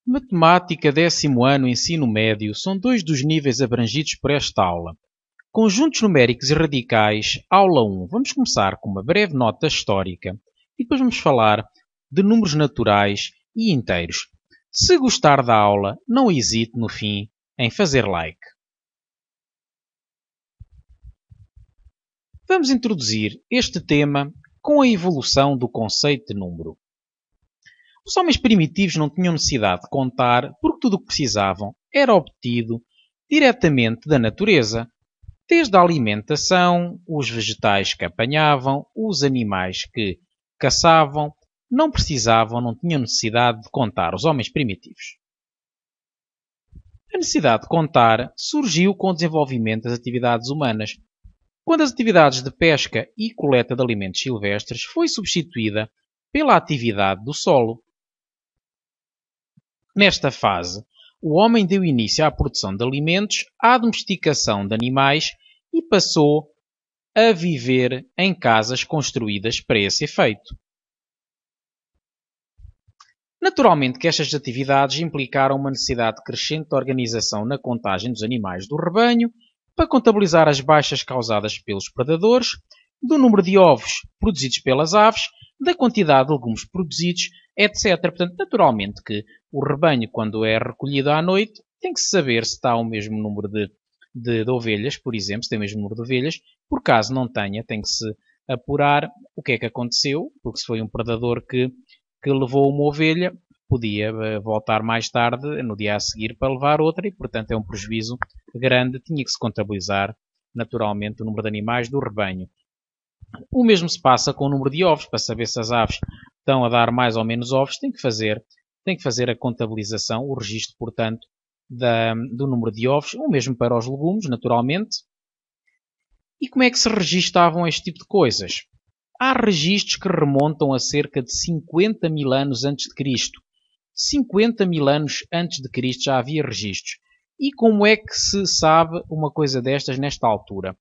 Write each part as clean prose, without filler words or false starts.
Matemática, 10º ano, ensino médio, são dois dos níveis abrangidos por esta aula. Conjuntos numéricos e radicais, aula 1. Vamos começar com uma breve nota histórica e depois vamos falar de números naturais e inteiros. Se gostar da aula, não hesite no fim em fazer like. Vamos introduzir este tema com a evolução do conceito de número. Os homens primitivos não tinham necessidade de contar porque tudo o que precisavam era obtido diretamente da natureza, desde a alimentação, os vegetais que apanhavam, os animais que caçavam, não tinham necessidade de contar, os homens primitivos. A necessidade de contar surgiu com o desenvolvimento das atividades humanas, quando as atividades de pesca e coleta de alimentos silvestres foi substituída pela atividade do solo. Nesta fase, o homem deu início à produção de alimentos, à domesticação de animais e passou a viver em casas construídas para esse efeito. Naturalmente que estas atividades implicaram uma necessidade crescente de organização na contagem dos animais do rebanho, para contabilizar as baixas causadas pelos predadores, do número de ovos produzidos pelas aves, da quantidade de legumes produzidos, etc. Portanto, naturalmente que o rebanho, quando é recolhido à noite, tem que se saber se está o mesmo número de ovelhas, por exemplo, se tem o mesmo número de ovelhas. Por caso não tenha, tem que se apurar o que é que aconteceu, porque se foi um predador que levou uma ovelha, podia voltar mais tarde, no dia a seguir, para levar outra e, portanto, é um prejuízo grande. Tinha que se contabilizar, naturalmente, o número de animais do rebanho. O mesmo se passa com o número de ovos. Para saber se as aves estão a dar mais ou menos ovos, tem que fazer a contabilização, o registro, portanto, do número de ovos. O mesmo para os legumes, naturalmente. E como é que se registavam este tipo de coisas? Há registros que remontam a cerca de 50 mil anos antes de Cristo. 50 mil anos antes de Cristo já havia registros. E como é que se sabe uma coisa destas nesta altura?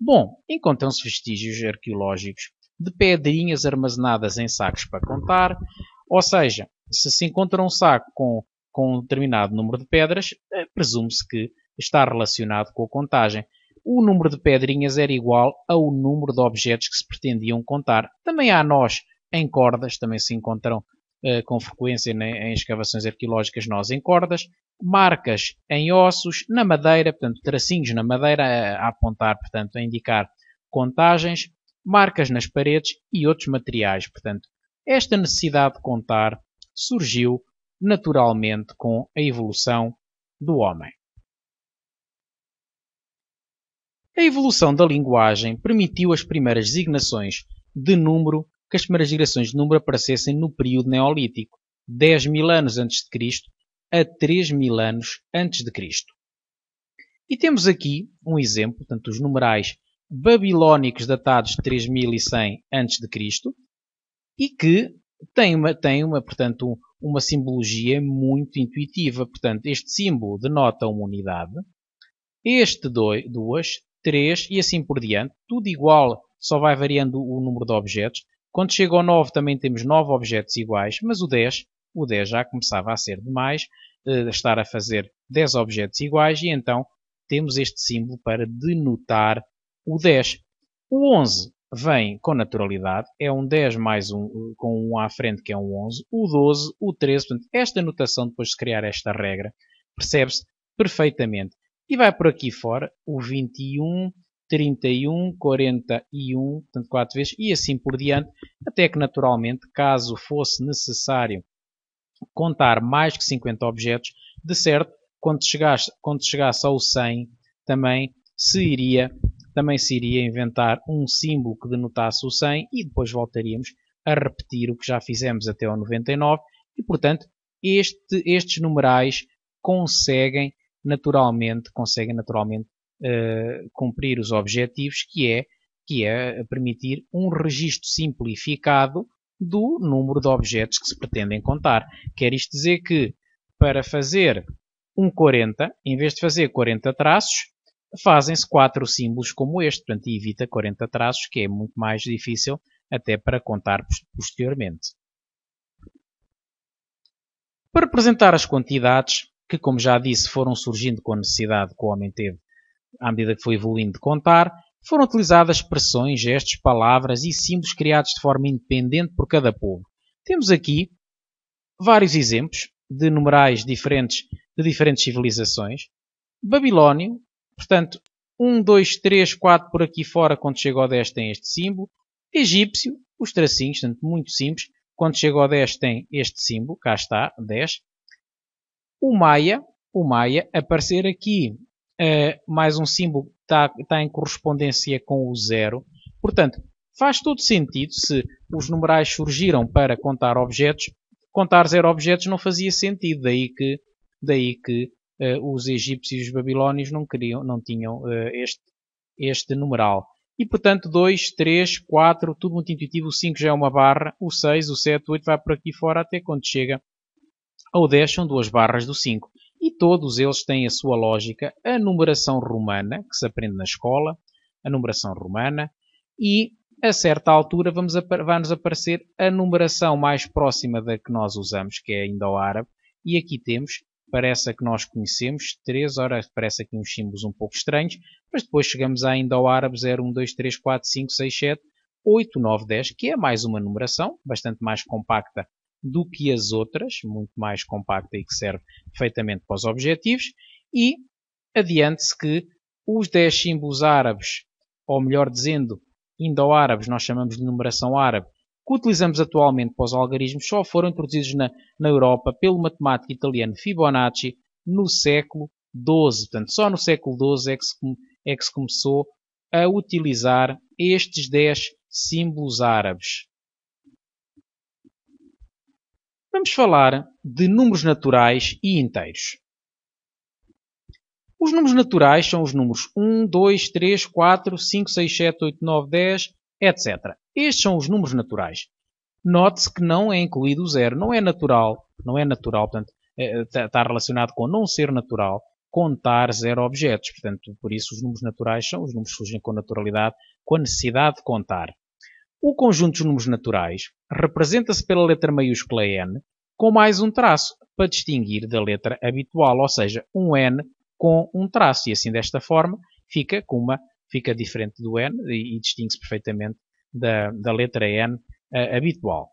Bom, encontram-se vestígios arqueológicos de pedrinhas armazenadas em sacos para contar, ou seja, se encontra um saco com um determinado número de pedras, presume-se que está relacionado com a contagem. O número de pedrinhas era igual ao número de objetos que se pretendiam contar. Também há nós em cordas, também se encontram com frequência em escavações arqueológicas nós em cordas, marcas em ossos, na madeira, portanto tracinhos na madeira a apontar, portanto a indicar contagens, marcas nas paredes e outros materiais. Portanto, esta necessidade de contar surgiu naturalmente com a evolução do homem. A evolução da linguagem permitiu as primeiras designações de número, que as primeiras designações de número aparecessem no período neolítico, 10 mil anos antes de Cristo a 3 mil anos antes de Cristo. E temos aqui um exemplo, portanto, os numerais babilónicos datados de 3100 antes de Cristo e que tem portanto, uma simbologia muito intuitiva. Portanto, este símbolo denota uma unidade, este 2, 3 e assim por diante, tudo igual, só vai variando o número de objetos. Quando chega ao 9 também temos 9 objetos iguais, mas o 10 já começava a ser demais, estar a fazer 10 objetos iguais e então temos este símbolo para denotar o 10. O 11 vem com naturalidade, é um 10 mais um, com um à frente que é um 11, o 12, o 13, portanto esta notação depois de criar esta regra percebe-se perfeitamente. E vai por aqui fora o 21, 31, 41, portanto 4 vezes, e assim por diante, até que naturalmente, caso fosse necessário contar mais que 50 objetos, de certo, quando chegasse ao 100, também se iria inventar um símbolo que denotasse o 100 e depois voltaríamos a repetir o que já fizemos até ao 99 e, portanto, estes numerais conseguem naturalmente cumprir os objetivos que é permitir um registro simplificado do número de objetos que se pretendem contar. Quer isto dizer que para fazer um 40, em vez de fazer 40 traços, fazem-se 4 símbolos como este, portanto evita 40 traços, que é muito mais difícil até para contar posteriormente. Para representar as quantidades, que como já disse foram surgindo com a necessidade que o homem teve à medida que foi evoluindo de contar, foram utilizadas expressões, gestos, palavras e símbolos criados de forma independente por cada povo. Temos aqui vários exemplos de numerais diferentes de diferentes civilizações. Babilónio, portanto, 1, 2, 3, 4 por aqui fora, quando chega ao 10 tem este símbolo. Egípcio, os tracinhos, portanto, muito simples. Quando chega ao 10 tem este símbolo, cá está, 10. O Maia, aparecer aqui mais um símbolo está em correspondência com o 0. Portanto, faz todo sentido se os numerais surgiram para contar objetos. Contar 0 objetos não fazia sentido. Daí que os egípcios e os babilónios não tinham este numeral. E, portanto, 2, 3, 4, tudo muito intuitivo. O 5 já é uma barra. O 6, o 7, o 8 vai por aqui fora até quando chega ao 10 são 2 barras do 5. E todos eles têm a sua lógica. A numeração romana, que se aprende na escola, a numeração romana, e a certa altura vai-nos aparecer a numeração mais próxima da que nós usamos, que é a indo-árabe, e aqui temos, parece a que nós conhecemos, 3, ora parece aqui uns símbolos um pouco estranhos, mas depois chegamos à indo-árabe 0, 1, 2, 3, 4, 5, 6, 7, 8, 9, 10, que é mais uma numeração, bastante mais compacta do que as outras, muito mais compacta e que serve perfeitamente para os objetivos, e adiante-se que os 10 símbolos árabes, ou melhor dizendo, indo-árabes, nós chamamos de numeração árabe, que utilizamos atualmente para os algarismos, só foram introduzidos na Europa pelo matemático italiano Fibonacci no século XII. Portanto, só no século XII é que se começou a utilizar estes 10 símbolos árabes. Vamos falar de números naturais e inteiros. Os números naturais são os números 1, 2, 3, 4, 5, 6, 7, 8, 9, 10, etc. Estes são os números naturais. Note-se que não é incluído o 0. Não é natural, portanto, está relacionado com não ser natural contar 0 objetos. Portanto, por isso os números naturais são os números que surgem com naturalidade, com a necessidade de contar. O conjunto dos números naturais representa-se pela letra maiúscula N com mais um traço, para distinguir da letra habitual, ou seja, um N com um traço. E assim, desta forma, fica diferente do N e distingue-se perfeitamente da letra N habitual.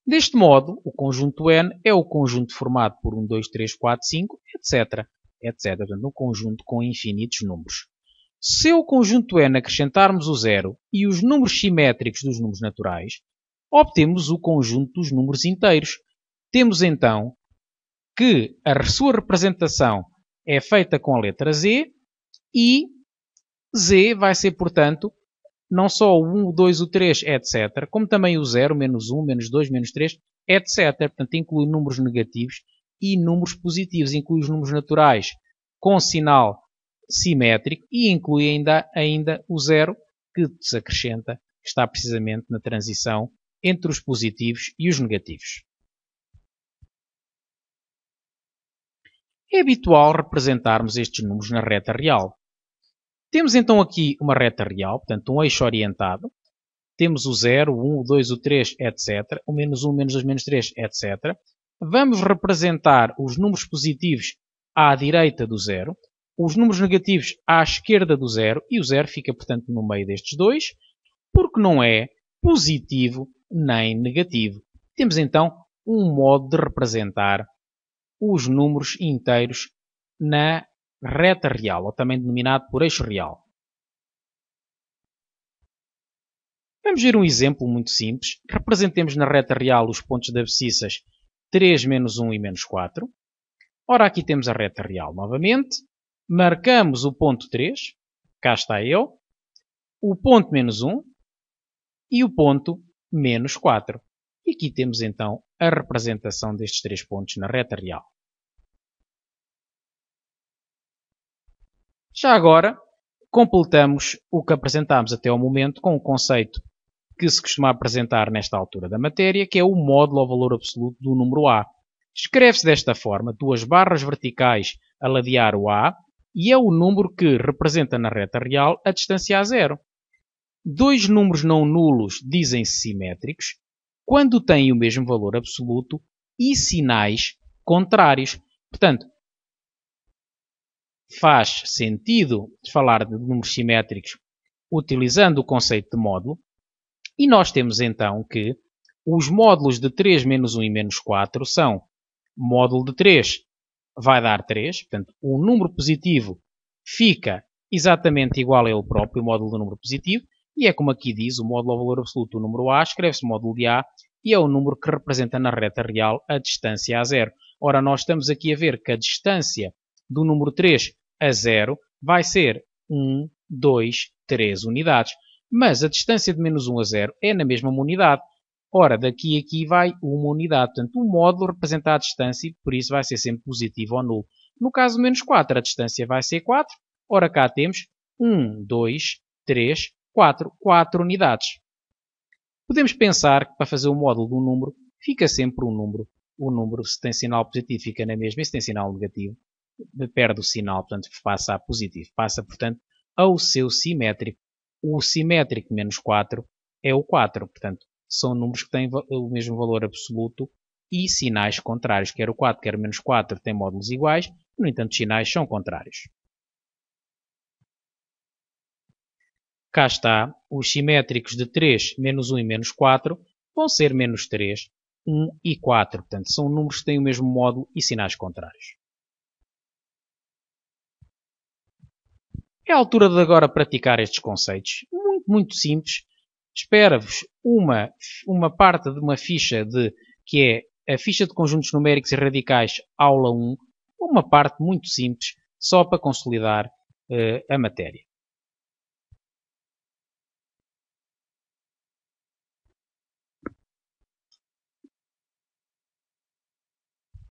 Deste modo, o conjunto N é o conjunto formado por 1, 2, 3, 4, 5, etc. Portanto, um conjunto com infinitos números. Se ao conjunto N acrescentarmos o 0 e os números simétricos dos números naturais, obtemos o conjunto dos números inteiros. Temos então que a sua representação é feita com a letra Z e Z vai ser, portanto, não só o 1, o 2, o 3, etc., como também o 0, menos 1, menos 2, menos 3, etc. Portanto, inclui números negativos e números positivos. Inclui os números naturais com sinal simétrico e inclui ainda o 0 que se acrescenta, que está precisamente na transição entre os positivos e os negativos. É habitual representarmos estes números na reta real. Temos então aqui uma reta real, portanto um eixo orientado. Temos o 0, o 1, o 2, o 3, etc. O menos 1, menos 2, menos 3, etc. Vamos representar os números positivos à direita do 0, os números negativos à esquerda do 0 e o 0 fica, portanto, no meio destes dois, porque não é positivo nem negativo. Temos então um modo de representar os números inteiros na reta real, ou também denominado por eixo real. Vamos ver um exemplo muito simples. Representemos na reta real os pontos de abscissas 3, menos 1 e menos 4. Ora, aqui temos a reta real novamente. Marcamos o ponto 3, cá está ele, o ponto menos 1 e o ponto menos 4. E aqui temos então a representação destes 3 pontos na reta real. Já agora, completamos o que apresentámos até ao momento com o conceito que se costuma apresentar nesta altura da matéria, que é o módulo ao valor absoluto do número A. Escreve-se desta forma, 2 barras verticais a ladear o A, e é o número que representa na reta real a distância a 0. 2 números não nulos dizem-se simétricos quando têm o mesmo valor absoluto e sinais contrários. Portanto, faz sentido falar de números simétricos utilizando o conceito de módulo. E nós temos então que os módulos de 3 menos 1 e menos 4 são módulo de 3 vai dar 3, portanto, o número positivo fica exatamente igual a ele próprio, o módulo do número positivo, e é como aqui diz, o módulo ao valor absoluto do número A, escreve-se módulo de A, e é o número que representa na reta real a distância a zero. Ora, nós estamos aqui a ver que a distância do número 3 a 0 vai ser 1, 2, 3 unidades. Mas a distância de menos 1 a 0 é na mesma unidade. Ora, daqui a aqui vai uma unidade. Portanto, o módulo representa a distância e por isso vai ser sempre positivo ou nulo. No caso do menos 4, a distância vai ser 4. Ora, cá temos 1, 2, 3, 4. 4 unidades. Podemos pensar que para fazer o módulo de um número, fica sempre um número. O número, se tem sinal positivo, fica na mesma. E se tem sinal negativo, perde o sinal, portanto, passa a positivo. Passa, portanto, ao seu simétrico. O simétrico menos 4 é o 4. Portanto, são números que têm o mesmo valor absoluto e sinais contrários. Quer o 4, quer o menos 4 têm módulos iguais, no entanto, os sinais são contrários. Cá está, os simétricos de 3, menos 1 e menos 4 vão ser menos 3, 1 e 4. Portanto, são números que têm o mesmo módulo e sinais contrários. É a altura de agora praticar estes conceitos. Muito simples. Espera-vos uma parte de uma ficha que é a ficha de conjuntos numéricos e radicais aula 1. Uma parte muito simples, só para consolidar a matéria.